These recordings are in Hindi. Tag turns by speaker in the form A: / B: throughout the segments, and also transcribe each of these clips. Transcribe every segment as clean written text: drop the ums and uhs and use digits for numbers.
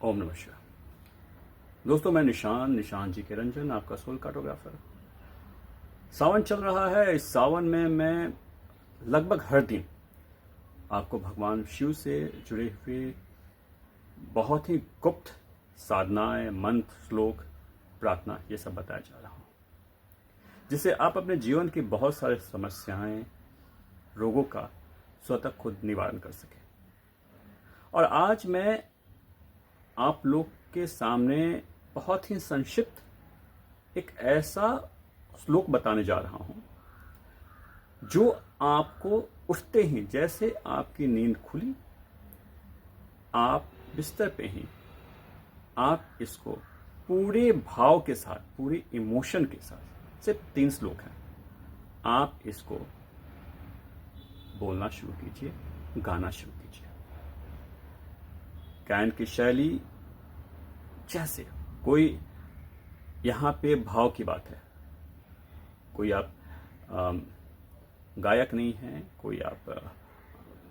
A: ओम नमः शिवाय। दोस्तों, मैं निशान जी के रंजन, आपका सोल कार्टोग्राफर। सावन चल रहा है। इस सावन में मैं लगभग हर दिन आपको भगवान शिव से जुड़े हुए बहुत ही गुप्त साधनाएं, मंत्र, श्लोक, प्रार्थना, ये सब बताया जा रहा हूँ, जिससे आप अपने जीवन की बहुत सारी समस्याएं, रोगों का स्वतः खुद निवारण कर सकें। और आज मैं आप लोग के सामने बहुत ही संक्षिप्त एक ऐसा श्लोक बताने जा रहा हूं जो आपको उठते ही, जैसे आपकी नींद खुली, आप बिस्तर पे ही आप इसको पूरे भाव के साथ, पूरे इमोशन के साथ, सिर्फ 3 श्लोक हैं, आप इसको बोलना शुरू कीजिए, गाना शुरू कीजिए। गायन की शैली, जैसे कोई यहाँ पे भाव की बात है, कोई आप गायक नहीं हैं, कोई आप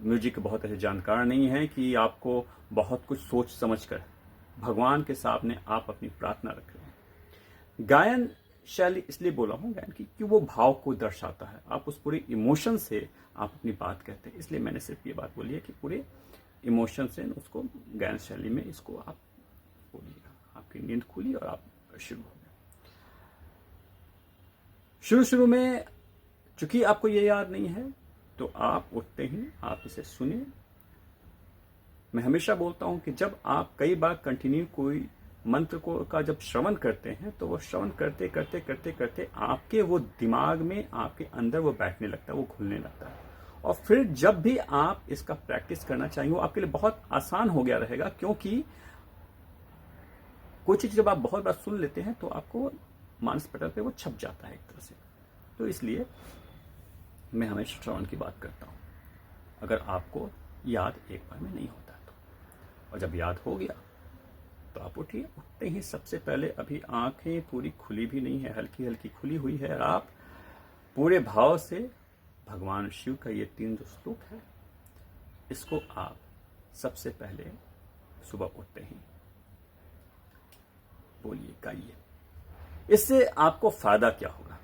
A: म्यूजिक के बहुत ऐसे जानकार नहीं हैं कि आपको बहुत कुछ सोच समझ कर भगवान के सामने आप अपनी प्रार्थना रख रहे हैं। गायन शैली इसलिए बोला हूँ गायन की कि वो भाव को दर्शाता है, आप उस पूरे इमोशन से आप अपनी बात कहते हैं, इसलिए मैंने सिर्फ ये बात बोली है कि पूरे इमोशन से उसको गायन शैली में इसको आप बोलिएगा। आपकी नींद खुली और आप शुरू हो गए। शुरू में चूंकि आपको ये याद नहीं है, तो आप उठते ही आप इसे सुनिए। मैं हमेशा बोलता हूं कि जब आप कई बार कंटिन्यू कोई मंत्र को का जब श्रवण करते हैं, तो वो श्रवण करते करते करते करते आपके वो दिमाग में, आपके अंदर वो बैठने लगता है, वो घुलने लगता है। और फिर जब भी आप इसका प्रैक्टिस करना चाहेंगे, वो आपके लिए बहुत आसान हो गया रहेगा, क्योंकि कोई चीज जब आप बहुत बार सुन लेते हैं तो आपको मानस पटल पे वो छप जाता है एक तरह से। तो इसलिए मैं हमेशा श्रवण की बात करता हूं, अगर आपको याद एक बार में नहीं होता तो। और जब याद हो गया तो आप उठिए। उठते ही सबसे पहले, अभी आंखें पूरी खुली भी नहीं है, हल्की हल्की खुली हुई है, और आप पूरे भाव से भगवान शिव का ये 3 जो श्लोक है, इसको आप सबसे पहले सुबह उठते ही बोलिए, गाइए। इससे आपको फायदा क्या होगा?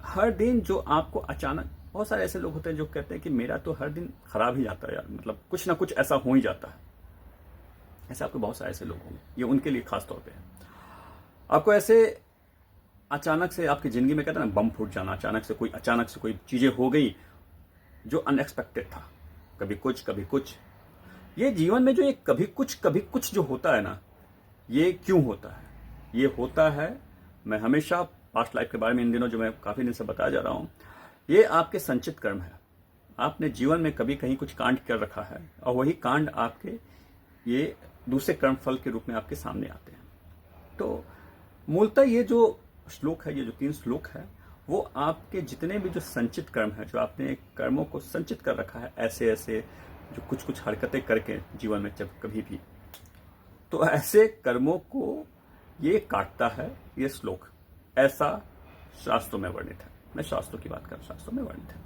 A: हर दिन जो आपको अचानक, बहुत सारे ऐसे लोग होते हैं जो कहते हैं कि मेरा तो हर दिन खराब ही जाता है यार, मतलब कुछ ना कुछ ऐसा हो ही जाता है। ऐसे आपको बहुत सारे ऐसे लोग होंगे, ये उनके लिए खास तौर पे है। आपको ऐसे अचानक से आपकी जिंदगी में कहते हैं ना, बम फूट जाना, अचानक से कोई चीजें हो गई जो अनएक्सपेक्टेड था, कभी कुछ कभी कुछ। ये जीवन में जो ये कभी कुछ जो होता है ना, ये क्यों होता है? ये होता है, मैं हमेशा पास्ट लाइफ के बारे में इन दिनों जो मैं काफी दिन से बताया जा रहा हूं, ये आपके संचित कर्म है। आपने जीवन में कभी कहीं कुछ कांड कर रखा है, और वही कांड आपके ये दूसरे कर्म फल के रूप में आपके सामने आते हैं। तो मूलतः ये जो श्लोक है, ये जो 3 श्लोक है, वो आपके जितने भी जो संचित कर्म है, जो आपने कर्मों को संचित कर रखा है, ऐसे ऐसे जो कुछ हरकतें करके जीवन में जब कभी भी, तो ऐसे कर्मों को ये काटता है ये श्लोक। ऐसा शास्त्रों में वर्णित है। मैं शास्त्रों की बात कर रहा हूं, शास्त्रों में वर्णित है।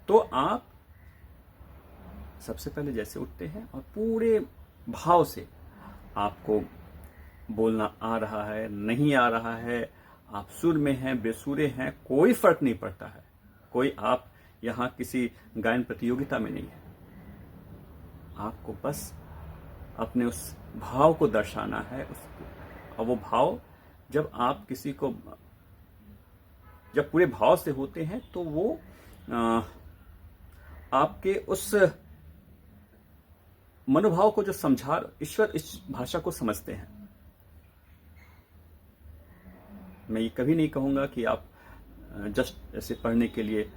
A: तो आप सबसे पहले जैसे उठते हैं और पूरे भाव से, आपको बोलना आ रहा है, नहीं आ रहा है, आप सुर में हैं, बेसुरे हैं, कोई फर्क नहीं पड़ता है। कोई आप यहां किसी गायन प्रतियोगिता में नहीं है। आपको बस अपने उस भाव को दर्शाना है। और वो भाव जब आप किसी को, जब पूरे भाव से होते हैं, तो वो आपके उस मनोभाव को जो समझा, ईश्वर इस भाषा को समझते हैं। मैं ये कभी नहीं कहूंगा कि आप जस्ट ऐसे पढ़ने के लिए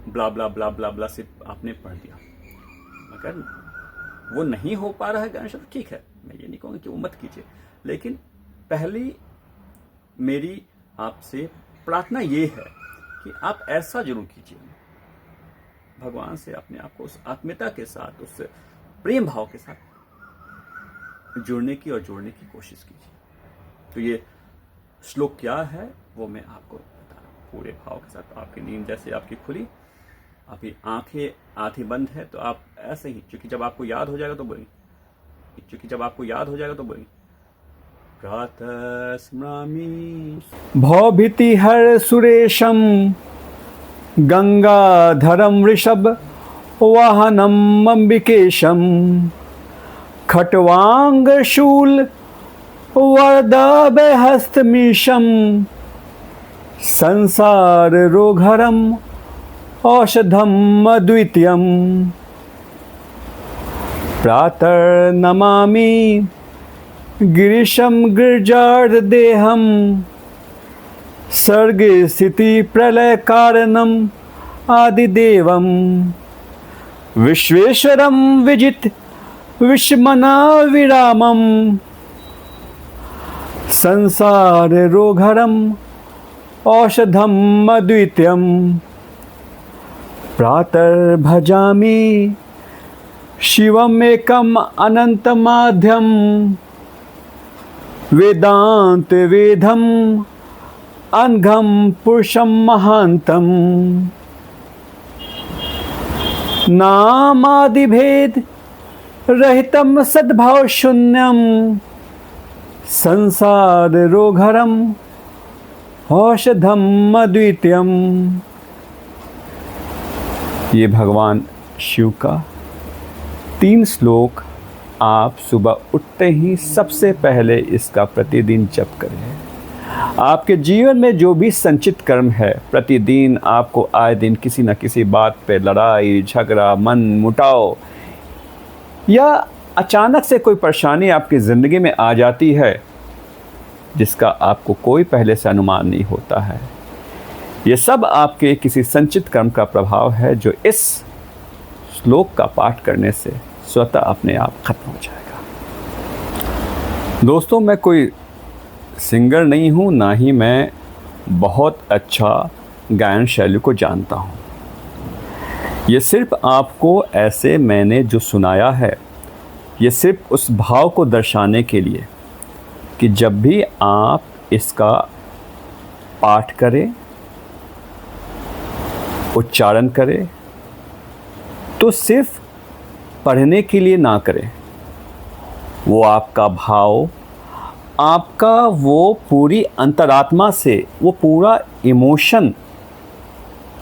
A: ब्ला ब्ला ब्ला ब्ला ब्ला सिर्फ आपने पढ़ दिया। अगर वो नहीं हो पा रहा है गायन शब्द, ठीक है, मैं ये नहीं कहूंगा कि वो मत कीजिए, लेकिन पहली मेरी आपसे प्रार्थना ये है कि आप ऐसा जरूर कीजिए, भगवान से अपने आप को उस आत्मीयता के साथ, उस प्रेम भाव के साथ जुड़ने की और जोड़ने की कोशिश कीजिए। तो ये श्लोक क्या है वो मैं आपको बता रहा हूं, पूरे भाव के साथ। आपकी नींद जैसे आपकी खुली, अभी आंखें आधी बंद है, तो आप ऐसे ही, क्योंकि जब आपको याद हो जाएगा तो बोलिए, क्योंकि जब आपको याद हो जाएगा तो बोलेंगे प्रातः स्मरामि भवभीतिहर सुरेशम गंगाधरम ऋषभ वाहनम अंबिकेशम खट्वांग शूल वरदाभयहस्तमीशम संसार रोगहरम औषधम अद्वितीयम प्रातर्नमामि गिरीशम गिरिजार्देहम सर्गे स्थिति प्रलय कारणम आदिदेवम विश्वेश्वरम विजित विश्वमना विरामम संसार रोगहरम औषधम अद्वितीयम प्रातर्भजामि शिवम एकम अनंतमाध्यम वेदांत वेदम अनघम पुरुषम महांतम नामादिभेद रहितम सद्भाव शून्यम संसार रोगहरम औषधम अद्वितीयम। ये भगवान शिव का 3 श्लोक आप सुबह उठते ही सबसे पहले इसका प्रतिदिन जप करें। आपके जीवन में जो भी संचित कर्म है, प्रतिदिन आपको आए दिन किसी न किसी बात पे लड़ाई झगड़ा मन मुटाव या अचानक से कोई परेशानी आपकी ज़िंदगी में आ जाती है जिसका आपको कोई पहले से अनुमान नहीं होता है। ये सब आपके किसी संचित कर्म का प्रभाव है जो इस श्लोक का पाठ करने से स्वतः अपने आप खत्म हो जाएगा। दोस्तों, मैं कोई सिंगर नहीं हूँ, ना ही मैं बहुत अच्छा गायन शैली को जानता हूँ। ये सिर्फ आपको ऐसे मैंने जो सुनाया है, ये सिर्फ उस भाव को दर्शाने के लिए कि जब भी आप इसका पाठ करें, उच्चारण करें, तो सिर्फ पढ़ने के लिए ना करें। वो आपका भाव, आपका वो पूरी अंतरात्मा से वो पूरा इमोशन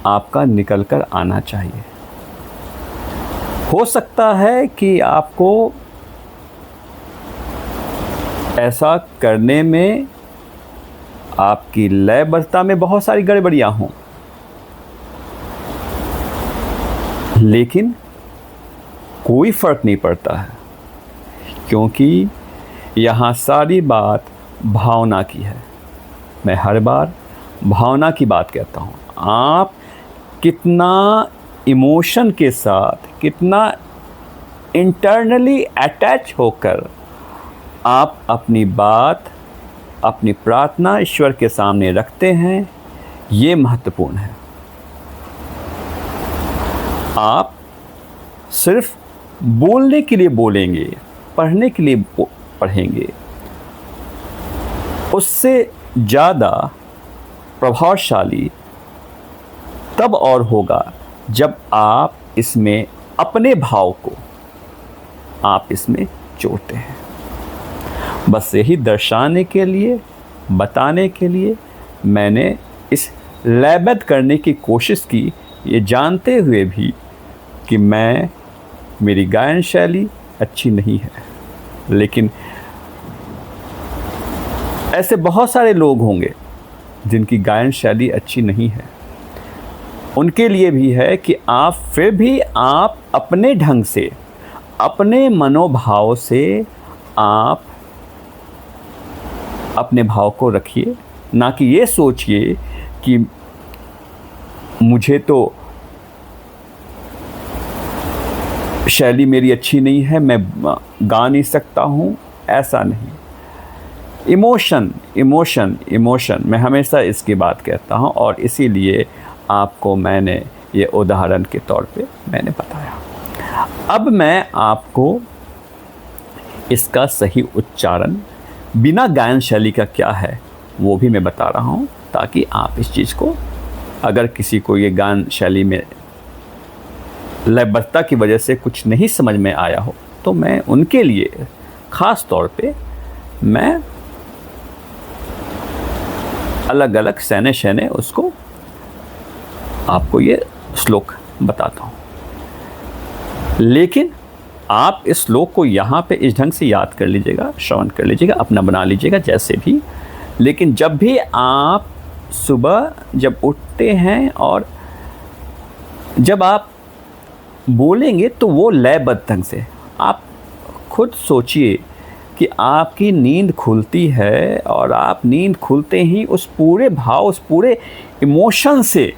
A: आपका निकल कर आना चाहिए। हो सकता है कि आपको ऐसा करने में आपकी लयबद्धता में बहुत सारी गड़बड़ियां हों, लेकिन कोई फ़र्क नहीं पड़ता है, क्योंकि यहाँ सारी बात भावना की है। मैं हर बार भावना की बात कहता हूँ। आप कितना इमोशन के साथ, कितना इंटरनली अटैच होकर आप अपनी बात, अपनी प्रार्थना ईश्वर के सामने रखते हैं, ये महत्वपूर्ण है। आप सिर्फ बोलने के लिए बोलेंगे, पढ़ने के लिए पढ़ेंगे, उससे ज़्यादा प्रभावशाली तब और होगा जब आप इसमें अपने भाव को आप इसमें जोड़ते हैं। बस यही दर्शाने के लिए, बताने के लिए मैंने इस लयबद्ध करने की कोशिश की, ये जानते हुए भी कि मेरी गायन शैली अच्छी नहीं है। लेकिन ऐसे बहुत सारे लोग होंगे जिनकी गायन शैली अच्छी नहीं है। उनके लिए भी है कि आप फिर भी आप अपने ढंग से, अपने मनोभाव से आप अपने भाव को रखिए, ना कि ये सोचिए कि मुझे तो शैली मेरी अच्छी नहीं है, मैं गा नहीं सकता हूँ। ऐसा नहीं। इमोशन इमोशन इमोशन, मैं हमेशा इसकी बात कहता हूँ और इसीलिए आपको मैंने ये उदाहरण के तौर पे मैंने बताया। अब मैं आपको इसका सही उच्चारण बिना गायन शैली का क्या है वो भी मैं बता रहा हूँ, ताकि आप इस चीज़ को, अगर किसी को ये गायन शैली में लयबद्धता की वजह से कुछ नहीं समझ में आया हो, तो मैं उनके लिए ख़ास तौर पे मैं अलग अलग सैने शैने उसको आपको ये श्लोक बताता हूँ। लेकिन आप इस श्लोक को यहाँ पे इस ढंग से याद कर लीजिएगा, श्रवण कर लीजिएगा, अपना बना लीजिएगा जैसे भी। लेकिन जब भी आप सुबह जब उठते हैं और जब आप बोलेंगे तो वो लयबद्ध ढंग से आप खुद सोचिए कि आपकी नींद खुलती है और आप नींद खुलते ही उस पूरे भाव, उस पूरे इमोशन से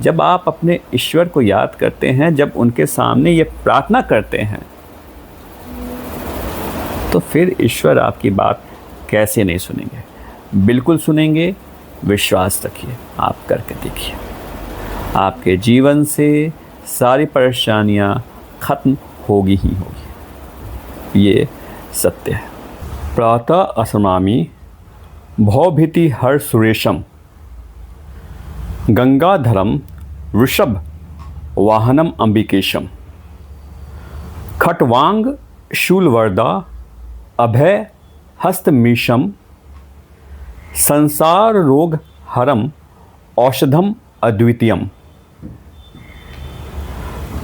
A: जब आप अपने ईश्वर को याद करते हैं, जब उनके सामने ये प्रार्थना करते हैं, तो फिर ईश्वर आपकी बात कैसे नहीं सुनेंगे? बिल्कुल सुनेंगे। विश्वास रखिए, आप करके देखिए, आपके जीवन से सारी परेशानियां खत्म होगी ही होगी। ये सत्य है। प्रातः असमामि भवभीति हर सुरेशम गंगाधरम वृषभ वाहनम अंबिकेशम खट्वांग शूलवरदा अभय हस्तमीशम संसार रोग हरम औषधम अद्वितीयम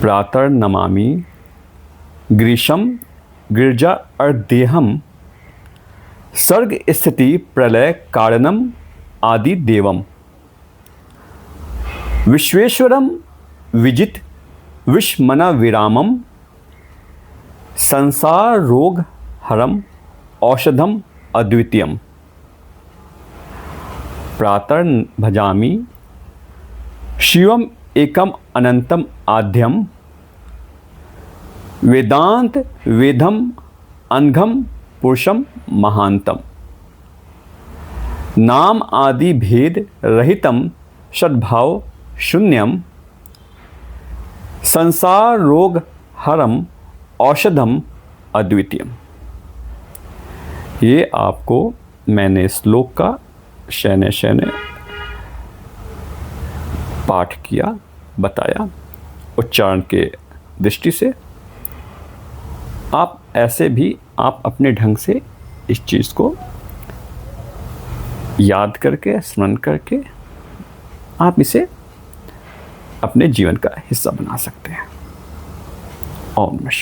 A: प्रातः नमामि ग्रीशम गिरजा अर्देहम सर्ग स्थिति प्रलय कारणम आदि देवम विश्वेश्वरम विजित विश्वमना विरामम संसार रोग हरम औषधम अद्वितीयम प्रातः भजामि शिवम एकम अनंतम आद्यम वेदांत वेदम अनघम पुरुषम महांतम नाम आदि भेद रहितम सद्भाव शून्यम संसार रोग हरम औषधम अद्वितीयम। ये आपको मैंने श्लोक का शैने शैने पाठ किया, बताया उच्चारण के दृष्टि से। आप ऐसे भी आप अपने ढंग से इस चीज़ को याद करके, स्मरण करके आप इसे अपने जीवन का हिस्सा बना सकते हैं। ओम नमः शिवाय।